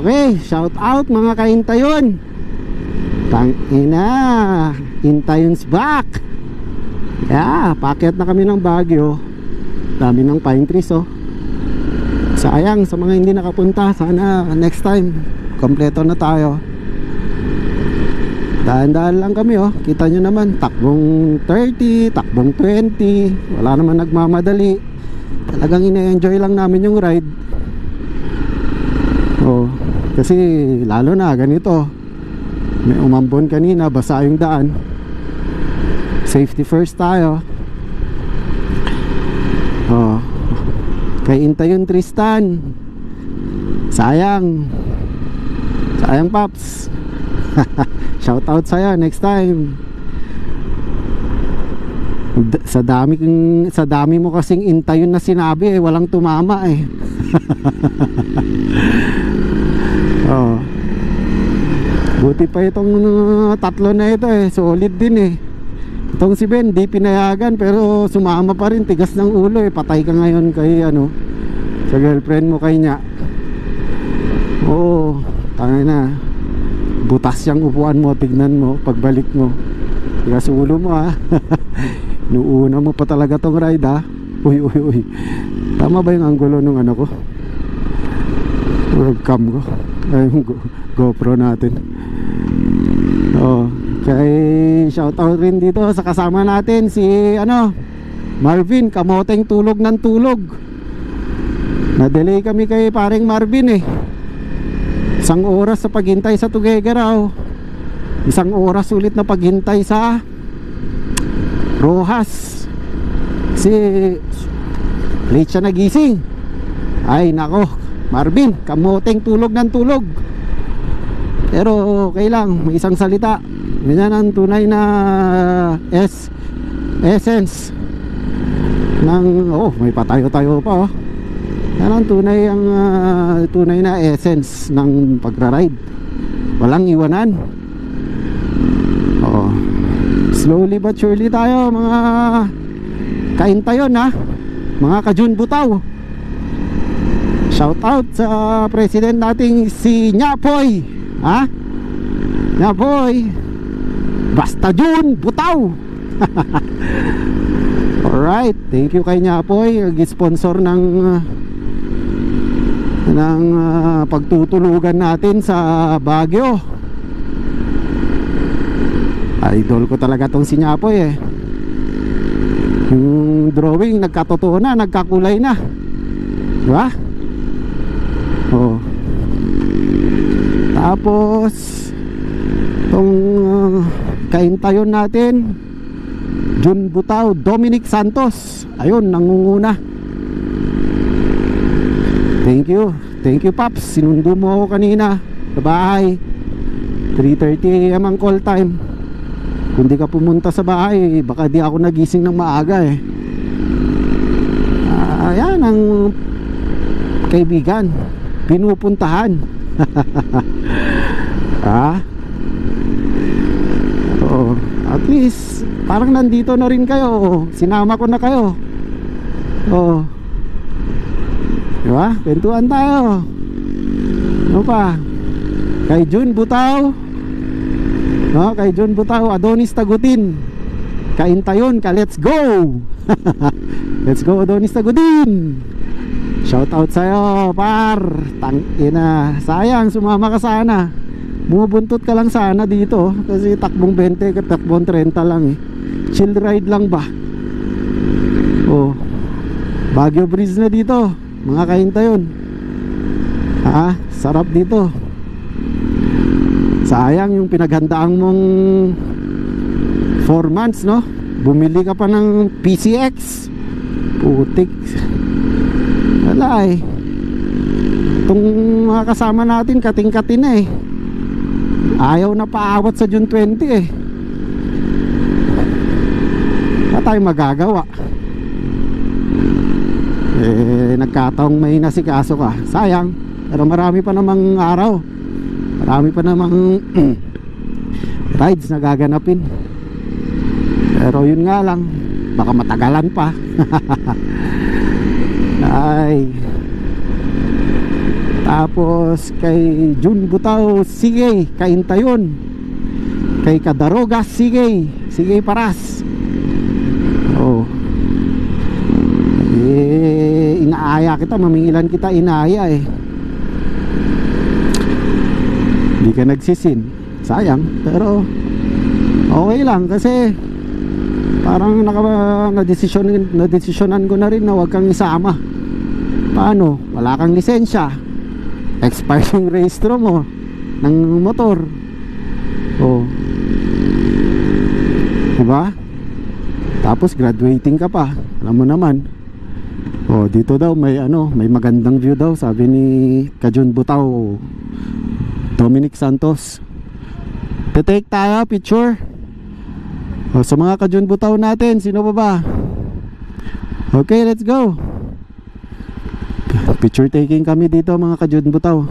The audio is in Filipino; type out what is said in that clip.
Okay, shout out mga kaintayon. Tangina, Intayon's back. Yeah, paakyat na kami ng Baguio. Dami ng pine trees oh. Sayang sa mga hindi nakapunta. Sana next time kompleto na tayo. Dahan-dahan lang kami oh. Kita nyo naman, takbong 30, takbong 20. Wala naman nagmamadali. Talagang ine-enjoy lang namin yung ride. Oh, kasi lalo na ganito, may umambon kanina, basa yung daan. Safety first tayo. Oh, kay Intayon Tristan, sayang Paps. Shout out sa'yo next time. Sa dami mo kasing Intayon na sinabi walang tumama eh. Oh. Buti pa itong tatlo na ito eh, solid din eh. Itong si Ben di pinayagan pero sumama pa rin, tigas ng ulo eh. Patay ka ngayon kay sa girlfriend mo kay Nya. Oo, tangay na. Butas yung upuan mo, tignan mo pagbalik mo. Tigas ulo mo ha. Nuuna mo pa talaga tong ride ha. Uy. Tama ba yung angulo ng ko? Webcam ko. Ay, yung GoPro natin. Oh, kay shout out rin dito sa kasama natin si Marvin, kamoteng tulog ng tulog. Na-delay kami kay paring Marvin eh. 1 oras sa paghintay sa Tuguegarao. 1 oras ulit na paghintay sa Rojas. Si late siya nagising. Ay nako, Marvin, kamoteng tulog ng tulog. Pero okay lang, may isang salita. Ganyan ang tunay na essence ng may patayo-tayo pa oh. Yan ang tunay na essence ng pagra-ride. Walang iwanan. Oh. Slowly but surely tayo mga kaintayon ha. Mga ka-June Butaw. Shout out sa president nating si Nyapoy. Ha? Nyapoy. Basta June Butaw. Alright, thank you kay Nyapoy, nag-sponsor ng pagtutulugan natin sa Baguio. Idol ko talaga tong si Nyapoy eh. Yung drawing nagkatotoo na, nagkakulay na. Diba? Oh. Tapos itong kaintayon natin, June Butaw, Dominic Santos. Ayun, nangunguna. Thank you Paps, sinundo mo ako kanina sa bahay. 3:30 AM ang call time. Kung di ka pumunta sa bahay, baka di ako nagising ng maaga eh. Ayan ang kaibigan, pinupuntahan. At least parang nandito na rin kayo. Sinama ko na kayo. Diba? Kwentuhan tayo. Ano pa? Kay June Butaw, kay June Butaw, Adonis Tagutin, kaintayon ka, let's go. Let's go Adonis Tagutin. Shout out sa'yo par. Tangina, sayang sumama ka sana. Bumubuntot ka lang sana dito kasi takbong 20 ka, takbong 30 lang eh. Chill ride lang ba? Oh, Baguio Bridge na dito mga kaintayon. Sarap dito. Sayang yung pinaghandaan mong 4 months no. Bumili ka pa ng PCX. Putik. Wala eh. Itong mga kasama natin kating-kating na eh. Ayaw na paawat sa June 20 eh. Wala tayong magagawa. Nagkataong may nasikaso ka. Sayang. Pero marami pa namang araw. Marami pa namang rides na gaganapin. Pero yun nga lang, baka matagalan pa. Tapos kay Jun Butaw, sige, kainta yun. Kay Kadarogas, sige, sige paras. Oh. Inaaya kita, mamingilan kita, inaaya eh. Hindi ka nagsisin, sayang, pero okay lang kasi parang nadesisyonan ko na rin na huwag kang isama. Paano? Wala kang lisensya, expired yung rehistro mo ng motor. Oh, diba? Tapos graduating ka pa, alam mo naman. Oh, dito daw may may magandang view daw, sabi ni Kajun Butaw, Dominic Santos. Take tayo picture. Oh, sa mga Kajun Butaw natin, sino pa ba? Okay, let's go. Picture taking kami dito mga Kajun Butaw.